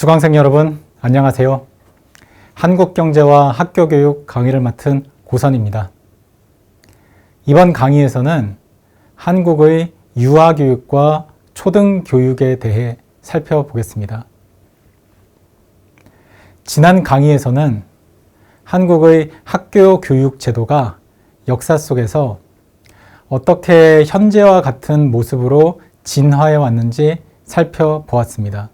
수강생 여러분, 안녕하세요. 한국경제와 학교교육 강의를 맡은 고선입니다. 이번 강의에서는 한국의 유아교육과 초등교육에 대해 살펴보겠습니다. 지난 강의에서는 한국의 학교 교육 제도가 역사 속에서 어떻게 현재와 같은 모습으로 진화해 왔는지 살펴보았습니다.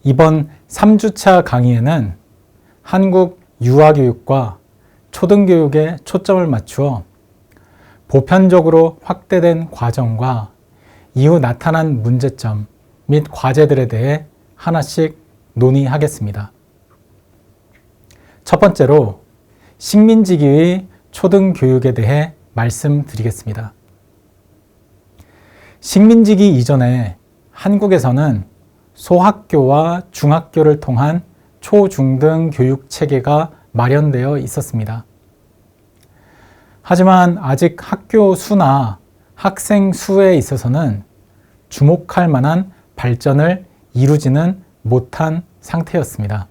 이번 3주차 강의에는 한국 유아교육과 초등교육에 초점을 맞추어 보편적으로 확대된 과정과 이후 나타난 문제점 및 과제들에 대해 하나씩 논의하겠습니다. 첫 번째로 식민지기의 초등교육에 대해 말씀드리겠습니다. 식민지기 이전에 한국에서는 소학교와 중학교를 통한 초중등 교육 체계가 마련되어 있었습니다. 하지만 아직 학교 수나 학생 수에 있어서는 주목할 만한 발전을 이루지는 못한 상태였습니다.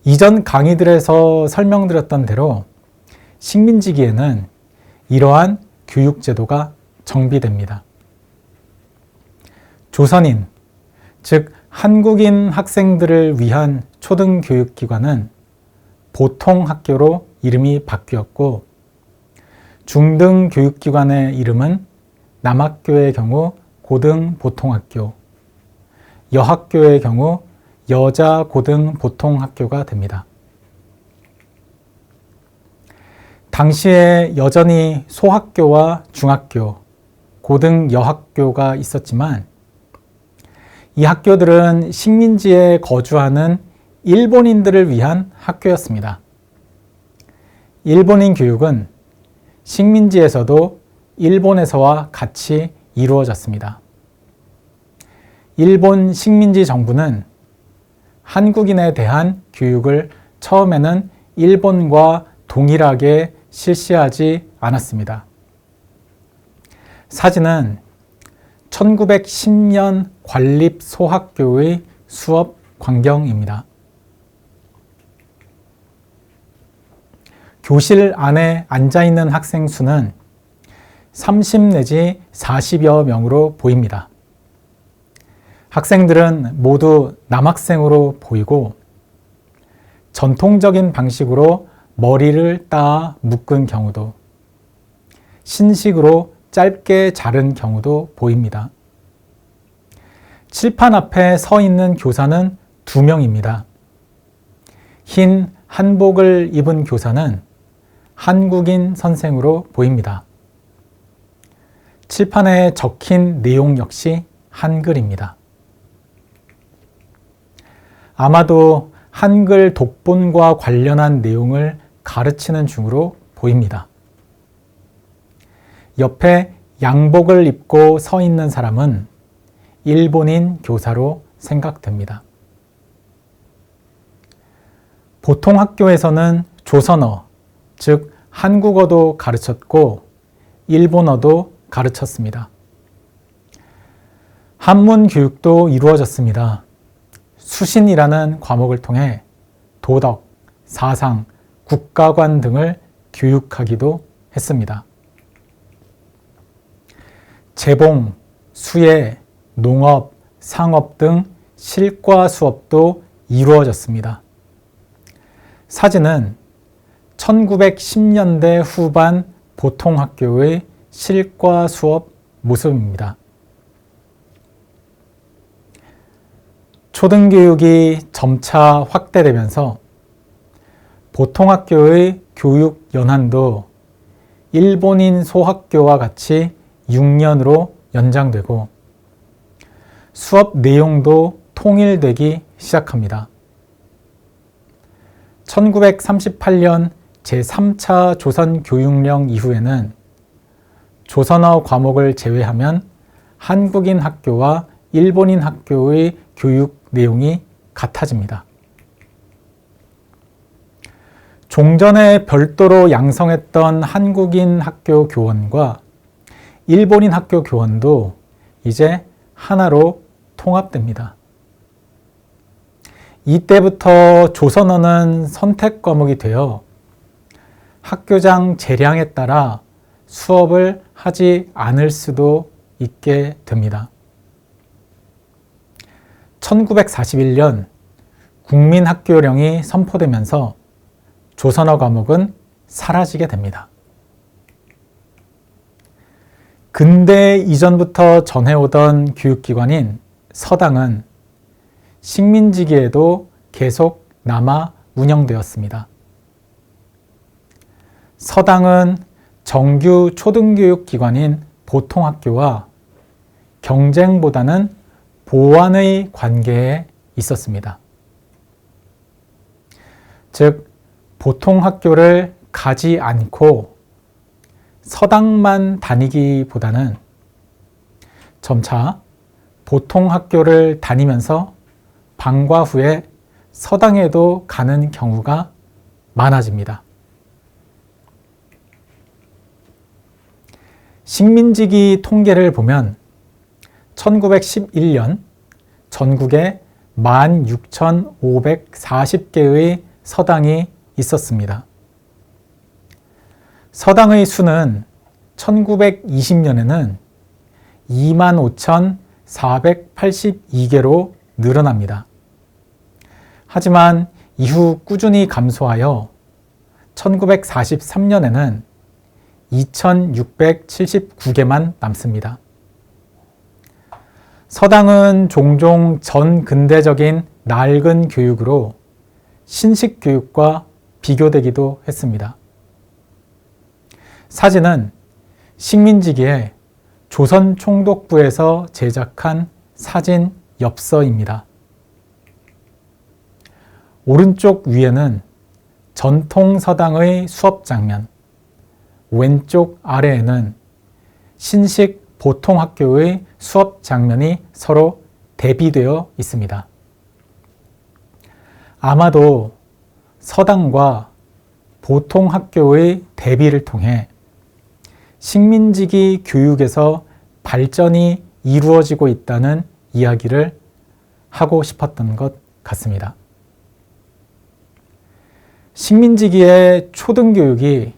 이전 강의들에서 설명드렸던 대로 식민지기에는 이러한 교육제도가 정비됩니다. 조선인, 즉 한국인 학생들을 위한 초등교육기관은 보통학교로 이름이 바뀌었고, 중등교육기관의 이름은 남학교의 경우 고등보통학교, 여학교의 경우 여자고등보통학교가 됩니다. 당시에 여전히 소학교와 중학교, 고등여학교가 있었지만 이 학교들은 식민지에 거주하는 일본인들을 위한 학교였습니다. 일본인 교육은 식민지에서도 일본에서와 같이 이루어졌습니다. 일본 식민지 정부는 한국인에 대한 교육을 처음에는 일본과 동일하게 실시하지 않았습니다. 사진은 1910년 관립소학교의 수업 광경입니다. 교실 안에 앉아있는 학생 수는 30 내지 40여 명으로 보입니다. 학생들은 모두 남학생으로 보이고 전통적인 방식으로 머리를 따 묶은 경우도, 신식으로 짧게 자른 경우도 보입니다. 칠판 앞에 서 있는 교사는 2명입니다. 흰 한복을 입은 교사는 한국인 선생으로 보입니다. 칠판에 적힌 내용 역시 한글입니다. 아마도 한글 독본과 관련한 내용을 가르치는 중으로 보입니다. 옆에 양복을 입고 서 있는 사람은 일본인 교사로 생각됩니다. 보통 학교에서는 조선어, 즉 한국어도 가르쳤고 일본어도 가르쳤습니다. 한문 교육도 이루어졌습니다. 수신이라는 과목을 통해 도덕, 사상, 국가관 등을 교육하기도 했습니다. 재봉, 수예, 농업, 상업 등 실과 수업도 이루어졌습니다. 사진은 1910년대 후반 보통학교의 실과 수업 모습입니다. 초등교육이 점차 확대되면서 보통학교의 교육 연한도 일본인 소학교와 같이 6년으로 연장되고 수업 내용도 통일되기 시작합니다. 1938년 제3차 조선교육령 이후에는 조선어 과목을 제외하면 한국인 학교와 일본인 학교의 교육 내용이 같아집니다. 종전에 별도로 양성했던 한국인 학교 교원과 일본인 학교 교원도 이제 하나로 통합됩니다. 이때부터 조선어는 선택 과목이 되어 학교장 재량에 따라 수업을 하지 않을 수도 있게 됩니다. 1941년 국민학교령이 선포되면서 조선어 과목은 사라지게 됩니다. 근대 이전부터 전해오던 교육기관인 서당은 식민지기에도 계속 남아 운영되었습니다. 서당은 정규 초등교육기관인 보통학교와 경쟁보다는 보완의 관계에 있었습니다. 즉, 보통학교를 가지 않고 서당만 다니기보다는 점차 보통학교를 다니면서 방과 후에 서당에도 가는 경우가 많아집니다. 식민지기 통계를 보면 1911년 전국에 16,540개의 서당이 있었습니다. 서당의 수는 1920년에는 25,482개로 늘어납니다. 하지만 이후 꾸준히 감소하여 1943년에는 2,679개만 남습니다. 서당은 종종 전근대적인 낡은 교육으로 신식 교육과 비교되기도 했습니다. 사진은 식민지기에 조선총독부에서 제작한 사진 엽서입니다. 오른쪽 위에는 전통 서당의 수업 장면, 왼쪽 아래에는 신식 보통학교의 수업 장면이 서로 대비되어 있습니다. 아마도 서당과 보통학교의 대비를 통해 식민지기 교육에서 발전이 이루어지고 있다는 이야기를 하고 싶었던 것 같습니다. 식민지기의 초등교육이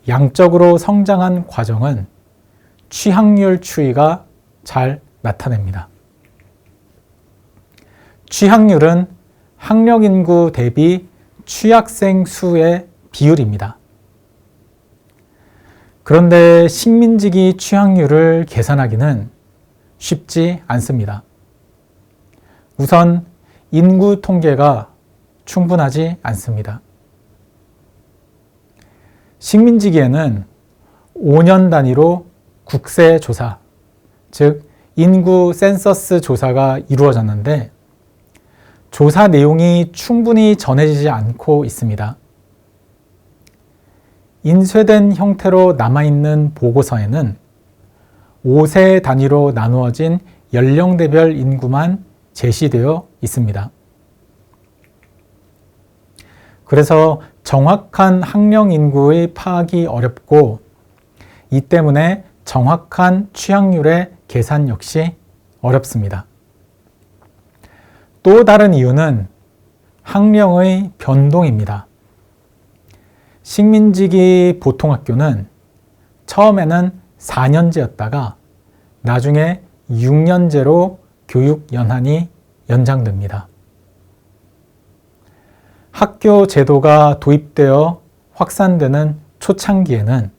양적으로 성장한 과정은 취학률 추이가 잘 나타냅니다. 취학률은 학령인구 대비 취학생 수의 비율입니다. 그런데 식민지기 취학률을 계산하기는 쉽지 않습니다. 우선 인구 통계가 충분하지 않습니다. 식민지기에는 5년 단위로 국세조사, 즉 인구 센서스 조사가 이루어졌는데 조사 내용이 충분히 전해지지 않고 있습니다. 인쇄된 형태로 남아있는 보고서에는 5세 단위로 나누어진 연령대별 인구만 제시되어 있습니다. 그래서 정확한 학령 인구의 파악이 어렵고 이 때문에 정확한 취학률의 계산 역시 어렵습니다. 또 다른 이유는 학령의 변동입니다. 식민지기 보통학교는 처음에는 4년제였다가 나중에 6년제로 교육 연한이 연장됩니다. 학교 제도가 도입되어 확산되는 초창기에는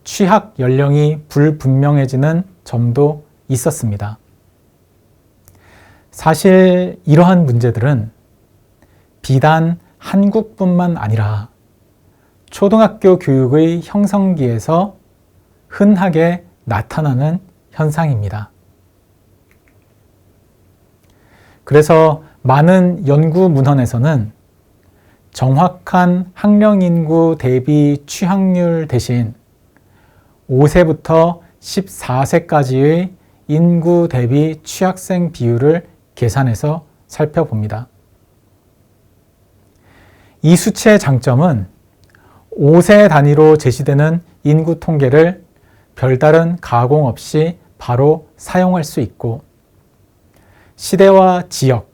취학 연령이 불분명해지는 점도 있었습니다. 사실 이러한 문제들은 비단 한국뿐만 아니라 초등학교 교육의 형성기에서 흔하게 나타나는 현상입니다. 그래서 많은 연구 문헌에서는 정확한 학령 인구 대비 취학률 대신 5세부터 14세까지의 인구 대비 취학생 비율을 계산해서 살펴봅니다. 이 수치의 장점은 5세 단위로 제시되는 인구 통계를 별다른 가공 없이 바로 사용할 수 있고 시대와 지역,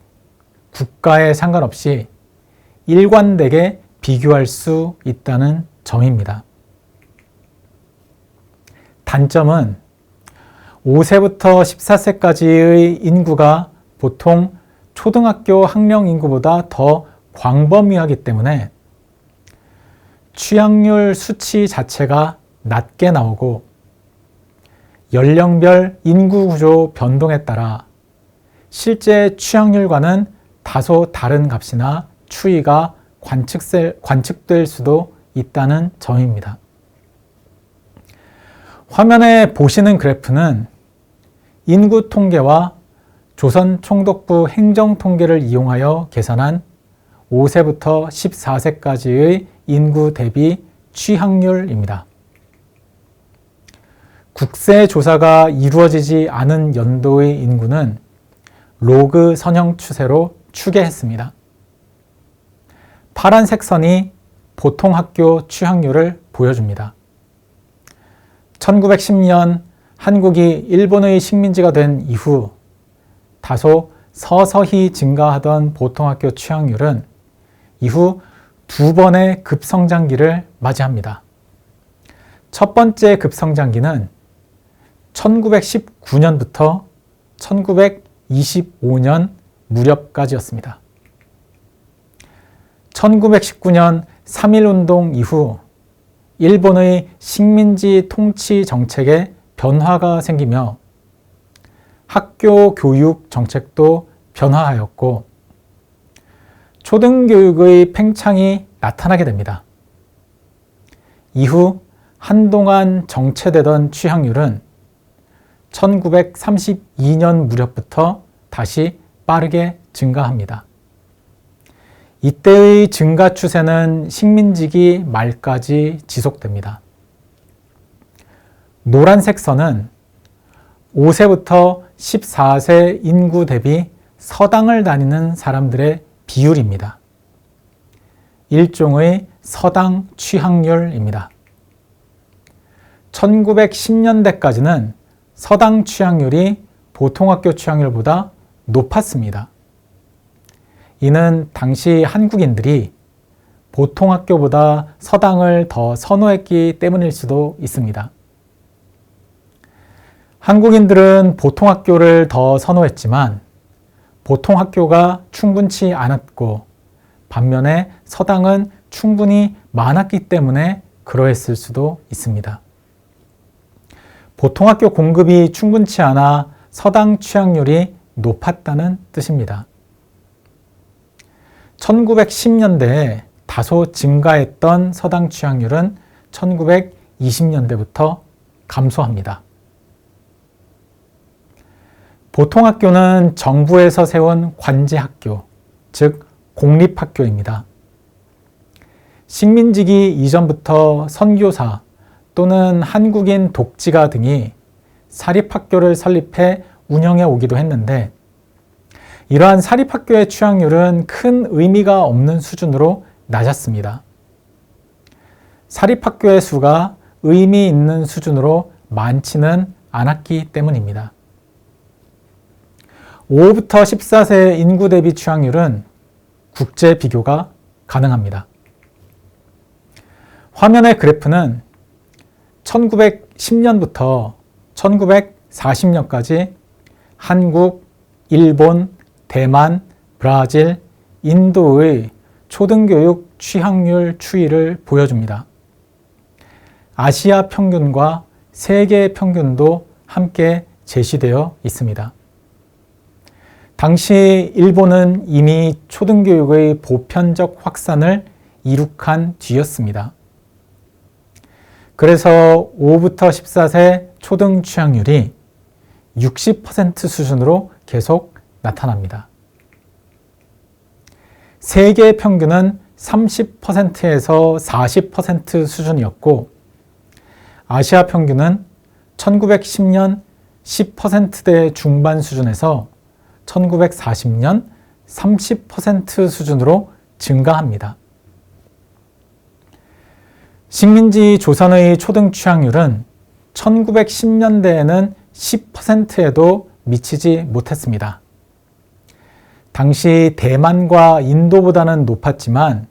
국가에 상관없이 일관되게 비교할 수 있다는 점입니다. 단점은 5세부터 14세까지의 인구가 보통 초등학교 학령 인구보다 더 광범위하기 때문에 취약률 수치 자체가 낮게 나오고 연령별 인구 구조 변동에 따라 실제 취약률과는 다소 다른 값이나 추이가 관측될 수도 있다는 점입니다. 화면에 보시는 그래프는 인구 통계와 조선 총독부 행정 통계를 이용하여 계산한 5세부터 14세까지의 인구 대비 취약률입니다. 국세 조사가 이루어지지 않은 연도의 인구는 로그 선형 추세로 추계했습니다. 파란색 선이 보통 학교 취약률을 보여줍니다. 1910년 한국이 일본의 식민지가 된 이후 다소 서서히 증가하던 보통학교 취약률은 이후 두 번의 급성장기를 맞이합니다. 첫 번째 급성장기는 1919년부터 1925년 무렵까지였습니다. 1919년 3.1운동 이후 일본의 식민지 통치 정책에 변화가 생기며 학교 교육 정책도 변화하였고 초등교육의 팽창이 나타나게 됩니다. 이후 한동안 정체되던 취약률은 1932년 무렵부터 다시 빠르게 증가합니다. 이때의 증가 추세는 식민지기 말까지 지속됩니다. 노란색 선은 5세부터 14세 인구 대비 서당을 다니는 사람들의 비율입니다. 일종의 서당 취약률입니다. 1910년대까지는 서당 취약률이 보통학교 취약률보다 높았습니다. 이는 당시 한국인들이 보통학교보다 서당을 더 선호했기 때문일 수도 있습니다. 한국인들은 보통학교를 더 선호했지만 보통학교가 충분치 않았고 반면에 서당은 충분히 많았기 때문에 그러했을 수도 있습니다. 보통학교 공급이 충분치 않아 서당 취약률이 높았다는 뜻입니다. 1910년대에 다소 증가했던 서당 취약률은 1920년대부터 감소합니다. 보통학교는 정부에서 세운 관제학교, 즉 공립학교입니다. 식민지기 이전부터 선교사 또는 한국인 독지가 등이 사립학교를 설립해 운영해 오기도 했는데 이러한 사립학교의 취약률은 큰 의미가 없는 수준으로 낮았습니다. 사립학교의 수가 의미 있는 수준으로 많지는 않았기 때문입니다. 5부터 14세 인구 대비 취약률은 국제 비교가 가능합니다. 화면의 그래프는 1910년부터 1940년까지 한국, 일본, 대만, 브라질, 인도의 초등교육 취약률 추이를 보여줍니다. 아시아 평균과 세계 평균도 함께 제시되어 있습니다. 당시 일본은 이미 초등교육의 보편적 확산을 이룩한 뒤였습니다. 그래서 5부터 14세 초등 취약률이 60% 수준으로 계속 나타납니다. 세계 평균은 30%에서 40% 수준이었고 아시아 평균은 1910년 10%대 중반 수준에서 1940년 30% 수준으로 증가합니다. 식민지 조선의 초등 취약률은 1910년대에는 10%에도 미치지 못했습니다. 당시 대만과 인도보다는 높았지만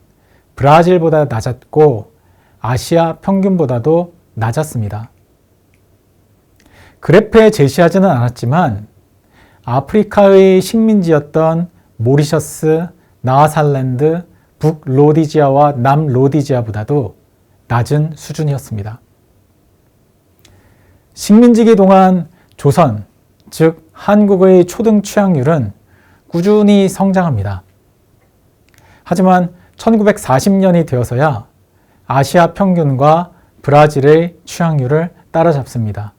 브라질보다 낮았고 아시아 평균보다도 낮았습니다. 그래프에 제시하지는 않았지만 아프리카의 식민지였던 모리셔스, 나아살랜드, 북로디지아와 남로디지아보다도 낮은 수준이었습니다. 식민지기 동안 조선, 즉 한국의 초등 취학률은 꾸준히 성장합니다. 하지만 1940년이 되어서야 아시아 평균과 브라질의 취학률을 따라잡습니다.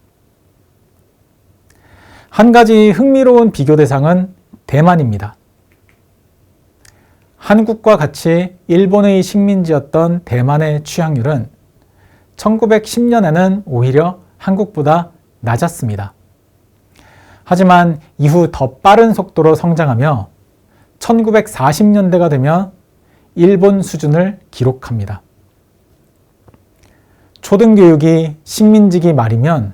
한 가지 흥미로운 비교 대상은 대만입니다. 한국과 같이 일본의 식민지였던 대만의 취학률은 1910년에는 오히려 한국보다 낮았습니다. 하지만 이후 더 빠른 속도로 성장하며 1940년대가 되면 일본 수준을 기록합니다. 초등교육이 식민지기 말이면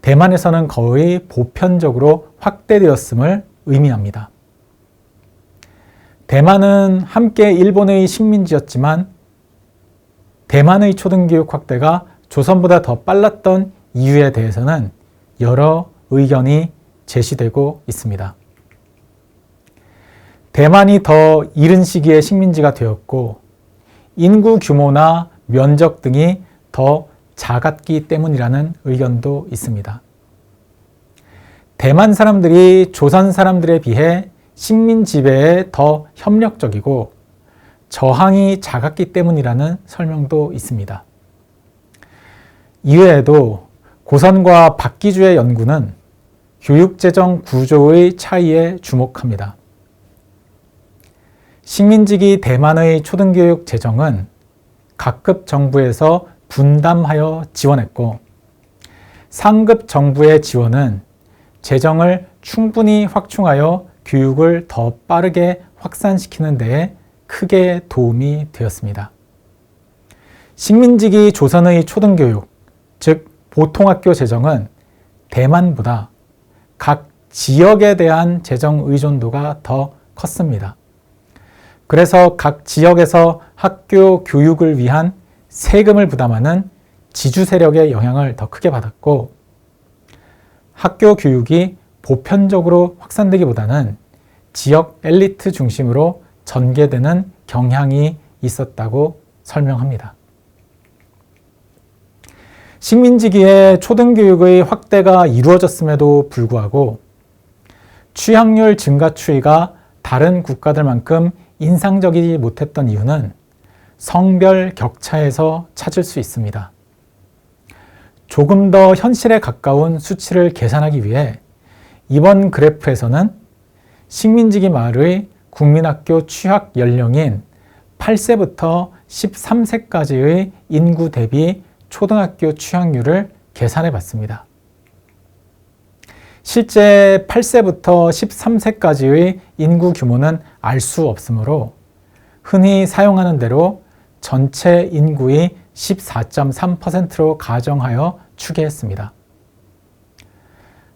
대만에서는 거의 보편적으로 확대되었음을 의미합니다. 대만은 함께 일본의 식민지였지만 대만의 초등교육 확대가 조선보다 더 빨랐던 이유에 대해서는 여러 의견이 제시되고 있습니다. 대만이 더 이른 시기에 식민지가 되었고 인구 규모나 면적 등이 더 작았기 때문이라는 의견도 있습니다. 대만 사람들이 조선 사람들에 비해 식민 지배에 더 협력적이고 저항이 작았기 때문이라는 설명도 있습니다. 이외에도 고선과 박기주의 연구는 교육재정 구조의 차이에 주목합니다. 식민지기 대만의 초등교육 재정은 각급 정부에서 분담하여 지원했고 상급 정부의 지원은 재정을 충분히 확충하여 교육을 더 빠르게 확산시키는 데에 크게 도움이 되었습니다. 식민지기 조선의 초등교육, 즉 보통학교 재정은 대만보다 각 지역에 대한 재정 의존도가 더 컸습니다. 그래서 각 지역에서 학교 교육을 위한 세금을 부담하는 지주 세력의 영향을 더 크게 받았고 학교 교육이 보편적으로 확산되기보다는 지역 엘리트 중심으로 전개되는 경향이 있었다고 설명합니다. 식민지기에 초등교육의 확대가 이루어졌음에도 불구하고 취학률 증가 추이가 다른 국가들만큼 인상적이지 못했던 이유는 성별 격차에서 찾을 수 있습니다. 조금 더 현실에 가까운 수치를 계산하기 위해 이번 그래프에서는 식민지기 말의 국민학교 취학 연령인 8세부터 13세까지의 인구 대비 초등학교 취학률을 계산해 봤습니다. 실제 8세부터 13세까지의 인구 규모는 알 수 없으므로 흔히 사용하는 대로 전체 인구의 14.3%로 가정하여 추계했습니다.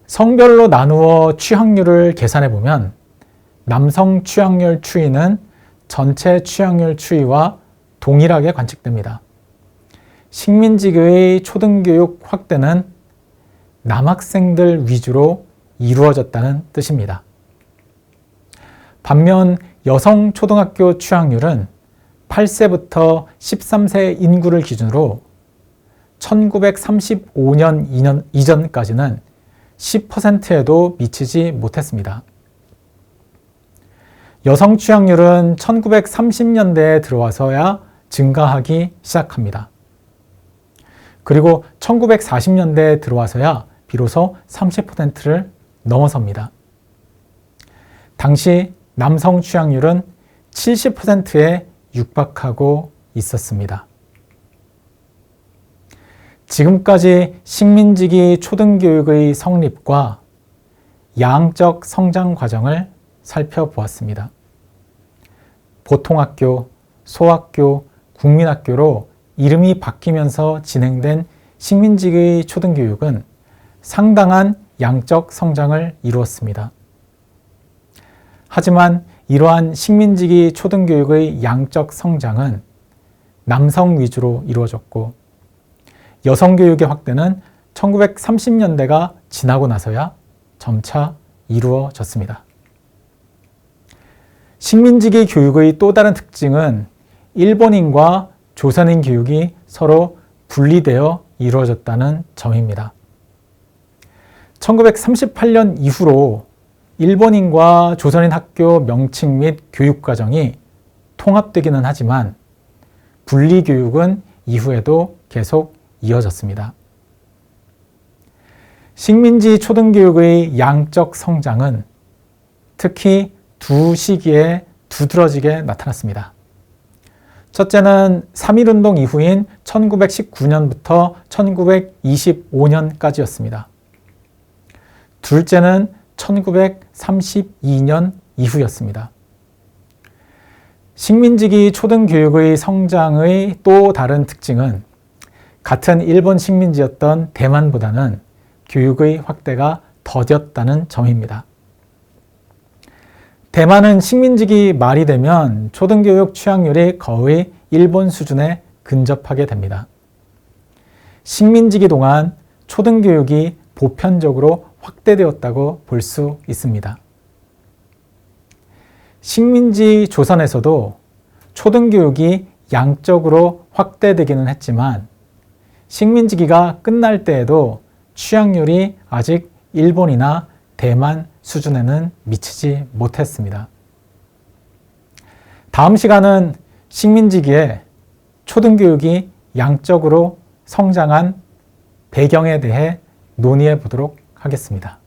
성별로 나누어 취학률을 계산해 보면 남성 취학률 추이는 전체 취학률 추이와 동일하게 관측됩니다. 식민지기의 초등교육 확대는 남학생들 위주로 이루어졌다는 뜻입니다. 반면 여성 초등학교 취학률은 8세부터 13세 인구를 기준으로 1935년 이전까지는 10%에도 미치지 못했습니다. 여성 취학률은 1930년대에 들어와서야 증가하기 시작합니다. 그리고 1940년대에 들어와서야 비로소 30%를 넘어섭니다. 당시 남성 취학률은 70%에 육박하고 있었습니다. 지금까지 식민지기 초등교육의 성립과 양적 성장 과정을 살펴보았습니다. 보통학교, 소학교, 국민학교로 이름이 바뀌면서 진행된 식민지기의 초등교육은 상당한 양적 성장을 이루었습니다. 하지만 이러한 식민지기 초등교육의 양적 성장은 남성 위주로 이루어졌고 여성교육의 확대는 1930년대가 지나고 나서야 점차 이루어졌습니다. 식민지기 교육의 또 다른 특징은 일본인과 조선인 교육이 서로 분리되어 이루어졌다는 점입니다. 1938년 이후로 일본인과 조선인 학교 명칭 및 교육과정이 통합되기는 하지만 분리교육은 이후에도 계속 이어졌습니다. 식민지 초등교육의 양적 성장은 특히 두 시기에 두드러지게 나타났습니다. 첫째는 3.1운동 이후인 1919년부터 1925년까지였습니다. 둘째는 1932년 이후였습니다. 식민지기 초등교육의 성장의 또 다른 특징은 같은 일본 식민지였던 대만보다는 교육의 확대가 더뎠다는 점입니다. 대만은 식민지기 말이 되면 초등교육 취학률이 거의 일본 수준에 근접하게 됩니다. 식민지기 동안 초등교육이 보편적으로 확대되었다고 볼 수 있습니다. 식민지 조선에서도 초등교육이 양적으로 확대되기는 했지만 식민지기가 끝날 때에도 취학률이 아직 일본이나 대만 수준에는 미치지 못했습니다. 다음 시간은 식민지기에 초등교육이 양적으로 성장한 배경에 대해 논의해 보도록 하겠습니다.